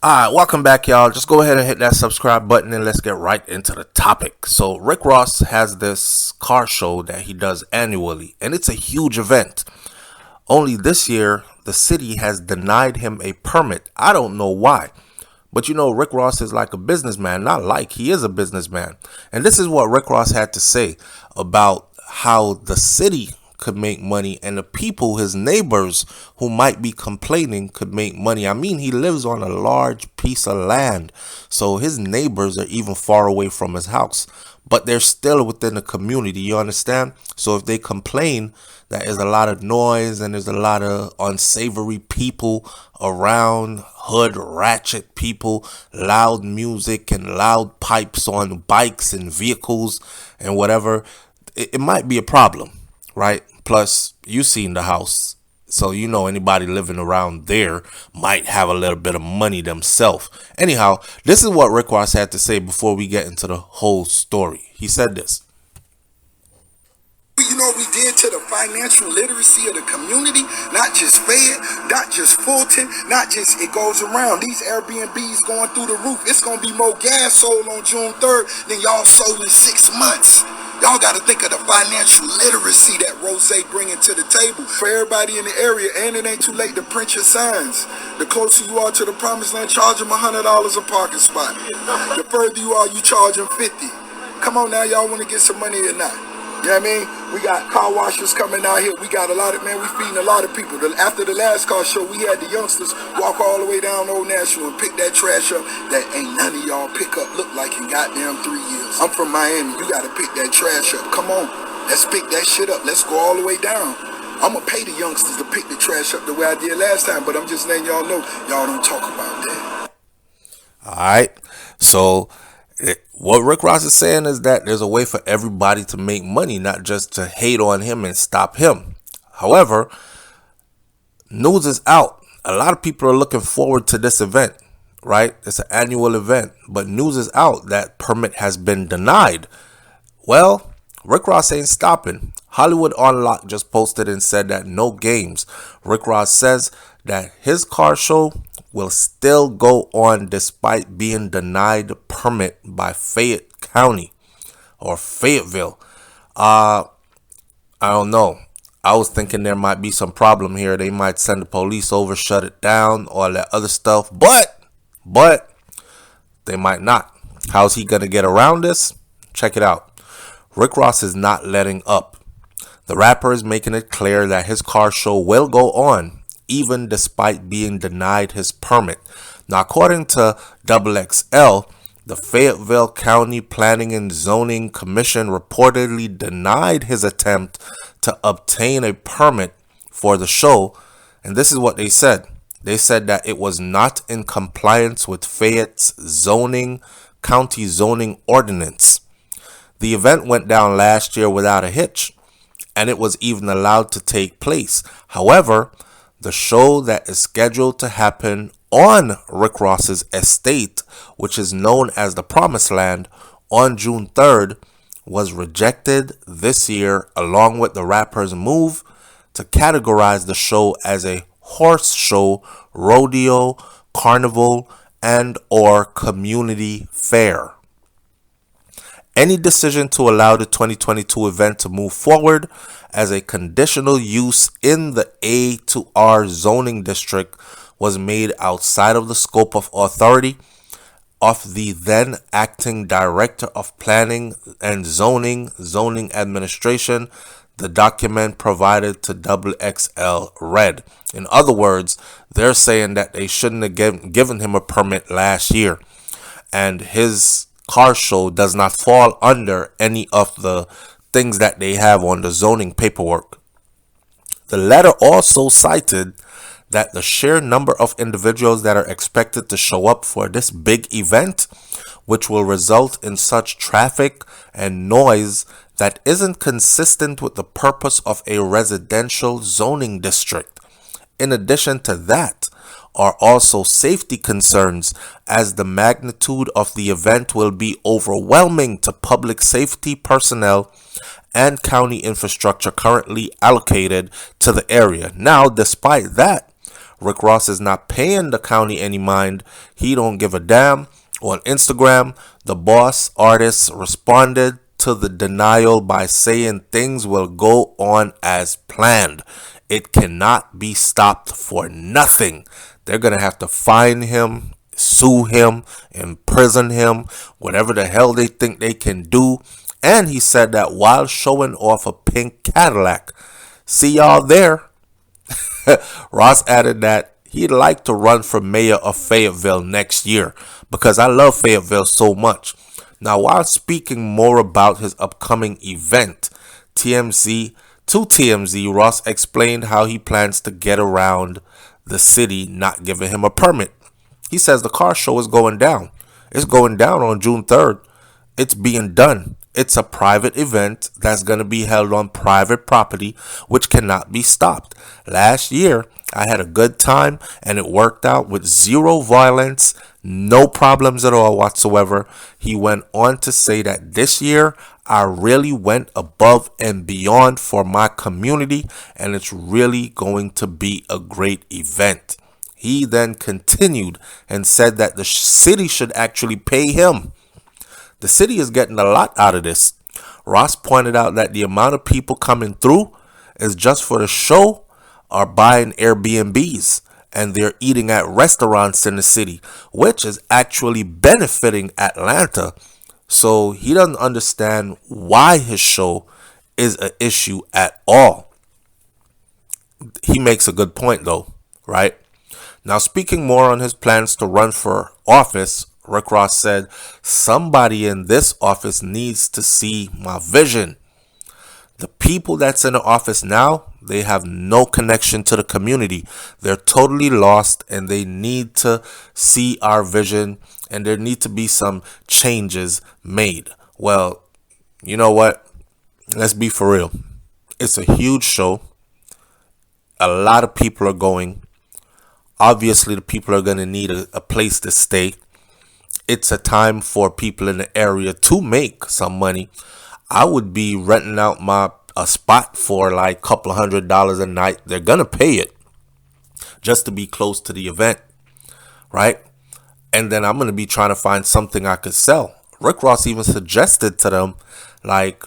Alright, welcome back, y'all. Just go ahead and hit that subscribe button and let's get right into the topic. So, Rick Ross has this car show that he does annually, and it's a huge event. Only this year, the city has denied him a permit. I don't know why. But you know, Rick Ross is like a businessman. Not like, he is a businessman. And this is what Rick Ross had to say about how the city could make money and the people, his neighbors who might be complaining, could make money. I mean, he lives on a large piece of land, so his neighbors are even far away from his house, but they're still within the community, you understand? So if they complain that there's a lot of noise and there's a lot of unsavory people around, hood ratchet people, loud music and loud pipes on bikes and vehicles and whatever, it might be a problem, right? Plus, you seen the house, so you know anybody living around there might have a little bit of money themselves. Anyhow, this is what Rick Ross had to say before we get into the whole story. He said this. You know what we did to the financial literacy of the community? Not just Fayette, not just Fulton, not just it goes around. These Airbnbs going through the roof. It's going to be more gas sold on June 3rd than y'all sold in 6 months. Y'all got to think of the financial literacy that Rose bringing to the table for everybody in the area. And it ain't too late to print your signs. The closer you are to the promised land, charge them $100 a parking spot. The further you are, you charge them $50. Come on now, y'all want to get some money or not? You know what I mean? We got car washers coming out here. We got a lot of, man, we feeding a lot of people. After the last car show, we had the youngsters walk all the way down Old National and pick that trash up that ain't none of y'all pick up look like in goddamn 3 years. I'm from Miami. You got to pick that trash up. Come on. Let's pick that shit up. Let's go all the way down. I'm going to pay the youngsters to pick the trash up the way I did last time, but I'm just letting y'all know, y'all don't talk about that. All right. So what Rick Ross is saying is that there's a way for everybody to make money, not just to hate on him and stop him. However, news is out. A lot of people are looking forward to this event, right? It's an annual event, but news is out that permit has been denied. Well, Rick Ross ain't stopping. Hollywood Unlocked just posted and said that no games. Rick Ross says that his car show will still go on despite being denied permit by Fayette County or Fayetteville. I don't know. I was thinking there might be some problem here. They might send the police over, shut it down, all that other stuff. But they might not. How's he going to get around this? Check it out. Rick Ross is not letting up. The rapper is making it clear that his car show will go on, even despite being denied his permit. Now, according to XXL, the Fayetteville County Planning and Zoning Commission reportedly denied his attempt to obtain a permit for the show. And this is what they said. They said that it was not in compliance with Fayette's county zoning ordinance. The event went down last year without a hitch, and it was even allowed to take place. However, the show that is scheduled to happen on Rick Ross's estate, which is known as the Promised Land, on June 3rd, was rejected this year, along with the rapper's move to categorize the show as a horse show, rodeo, carnival, and or community fair. Any decision to allow the 2022 event to move forward as a conditional use in the A to R zoning district was made outside of the scope of authority of the then acting director of planning and zoning administration, the document provided to XXL read. In other words, they're saying that they shouldn't have given him a permit last year, and his car show does not fall under any of the things that they have on the zoning paperwork. The letter also cited that the sheer number of individuals that are expected to show up for this big event, which will result in such traffic and noise that isn't consistent with the purpose of a residential zoning district. In addition to that, are also safety concerns, as the magnitude of the event will be overwhelming to public safety personnel and county infrastructure currently allocated to the area. Now, despite that, Rick Ross is not paying the county any mind. He don't give a damn. On Instagram, the boss artist responded to the denial by saying things will go on as planned. It cannot be stopped for nothing. They're going to have to fine him, sue him, imprison him, whatever the hell they think they can do. And he said that while showing off a pink Cadillac. See y'all there. Ross added that he'd like to run for mayor of Fayetteville next year because I love Fayetteville so much. Now, while speaking more about his upcoming event, TMZ, Ross explained how he plans to get around the city not giving him a permit. He says the car show is going down. It's going down on June 3rd. It's being done. It's a private event that's going to be held on private property, which cannot be stopped. Last year, I had a good time and it worked out with zero violence, no problems at all whatsoever. He went on to say that this year, I really went above and beyond for my community and it's really going to be a great event. He then continued and said that the city should actually pay him. The city is getting a lot out of this. Ross pointed out that the amount of people coming through is just for the show are buying Airbnbs and they're eating at restaurants in the city, which is actually benefiting Atlanta. So he doesn't understand why his show is an issue at all. He makes a good point though, right? Now, speaking more on his plans to run for office, Rick Ross said, somebody in this office needs to see my vision. The people that's in the office now, they have no connection to the community. They're totally lost and they need to see our vision and there need to be some changes made. Well, you know what? Let's be for real. It's a huge show. A lot of people are going. Obviously, the people are going to need a place to stay. It's a time for people in the area to make some money. I would be renting out a spot for like a couple of $100 a night. They're going to pay it just to be close to the event, right? And then I'm going to be trying to find something I could sell. Rick Ross even suggested to them, like,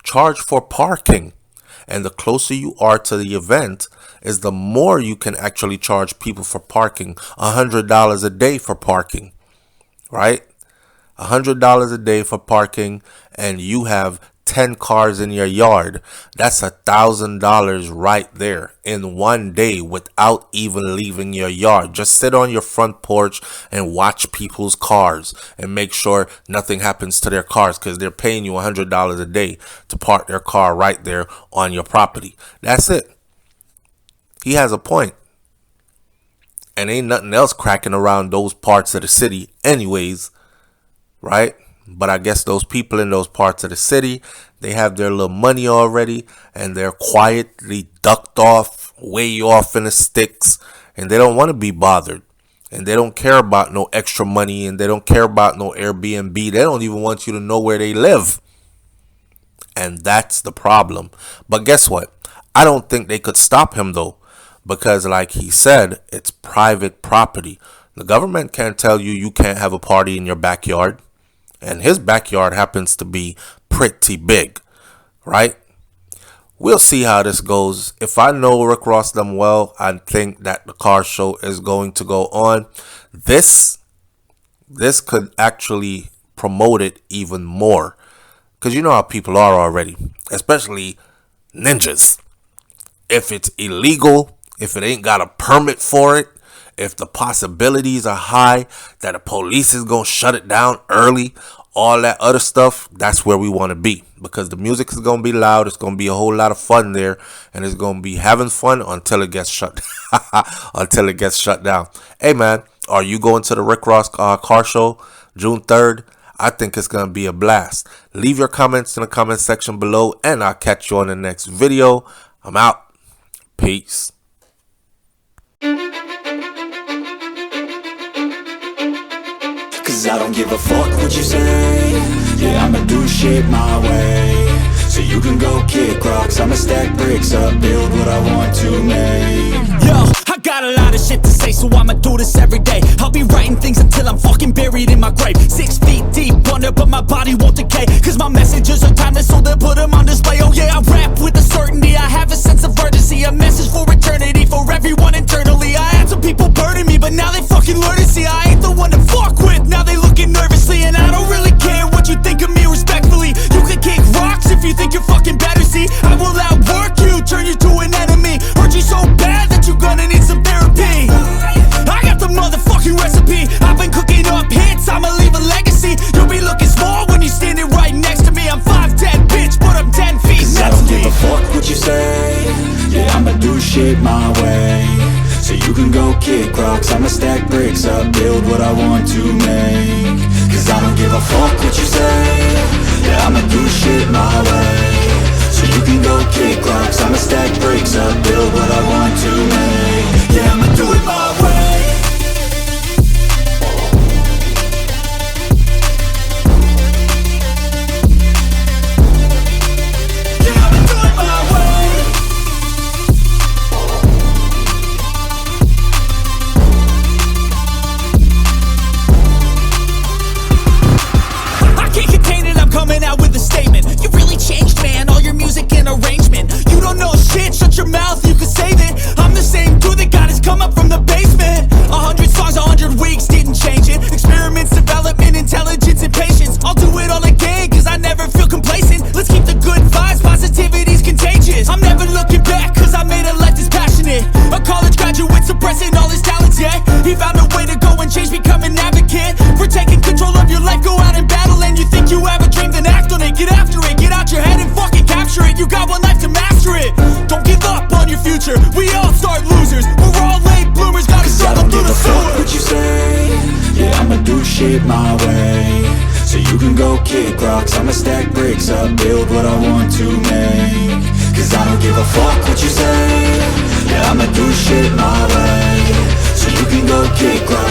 charge for parking. And the closer you are to the event is the more you can actually charge people for parking. $100 a day for parking. Right? $100 a day for parking and you have 10 cars in your yard. That's $1,000 right there in one day without even leaving your yard. Just sit on your front porch and watch people's cars and make sure nothing happens to their cars because they're paying you $100 a day to park their car right there on your property. That's it. He has a point. And ain't nothing else cracking around those parts of the city anyways, right? But I guess those people in those parts of the city, they have their little money already and they're quietly ducked off, way off in the sticks, and they don't want to be bothered. And they don't care about no extra money and they don't care about no Airbnb. They don't even want you to know where they live. And that's the problem. But guess what? I don't think they could stop him though. Because like he said, it's private property. The government can't tell you you can't have a party in your backyard. And his backyard happens to be pretty big, right? We'll see how this goes. If I know Rick Ross them well, I think that the car show is going to go on. This could actually promote it even more. Because you know how people are already. Especially ninjas. If it's illegal, if it ain't got a permit for it, if the possibilities are high that the police is going to shut it down early, all that other stuff, that's where we want to be. Because the music is going to be loud. It's going to be a whole lot of fun there. And it's going to be having fun until it gets shut down. Hey, man, are you going to the Rick Ross car show June 3rd? I think it's going to be a blast. Leave your comments in the comment section below. And I'll catch you on the next video. I'm out. Peace. Cause I don't give a fuck what you say. Yeah, I'ma do shit my way. So you can go kick rocks, I'ma stack bricks up, build what I want to make. Yo, I got got a lot of shit to say, so I'ma do this every day. I'll be writing things until I'm fucking buried in my grave. 6 feet deep under, but my body won't decay, cause my messages are timeless, so they'll put them on display. Oh yeah, I rap with a certainty, I have a sense of urgency, a message for eternity, for everyone internally. I had some people burning me, but now they fucking learn to see I ain't the one to fuck with. Now they looking nervously, and I don't really care what you think of me, respectfully. You can kick rocks if you think you're fucking better, see I will outwork you, turn you to an enemy, hurt you so bad that you're gonna need some therapy. I got the motherfucking recipe, I've been cooking up hits, I'ma leave a legacy. You'll be looking small when you're standing right next to me. I'm 5'10", bitch, but I'm 10 feet mentally. I don't give a fuck what you say, yeah, I'ma do shit my way. So you can go kick rocks, I'ma stack bricks up, build what I want to make. Cause I don't give a fuck what you say, yeah, I'ma do shit my way. So you can go kick rocks, I'ma stack bricks up, build what I want to make. Yeah, I'ma do it my way. Coming out with a statement. You really changed, man, all your music and arrangement. You don't know shit, shut your mouth, you can save it. I'm the same dude that got his come up from the basement. 100 songs, 100 weeks, didn't change it. Experiments, development, intelligence, and patience. I'll do it all again, cause I never feel complacent. Let's keep the good vibes, positivity's contagious. I'm never looking back, cause I made a life that's passionate. A college graduate suppressing all his talents, yeah. He found a way to go and change, become an advocate for taking control of your life, go out and battle. And you think you have a dream, then act on it, get after it, get out your head and fucking capture it. You got one life to master it. Don't give up on your future, we all start losers. We're all late bloomers, gotta struggle through the sewer. What you say, yeah, I'ma do shit my way. So you can go kick rocks, I'ma stack bricks up, build what I want to make. Cause I don't give a fuck what you say, yeah, I'ma do shit my way. So you can go kick rocks.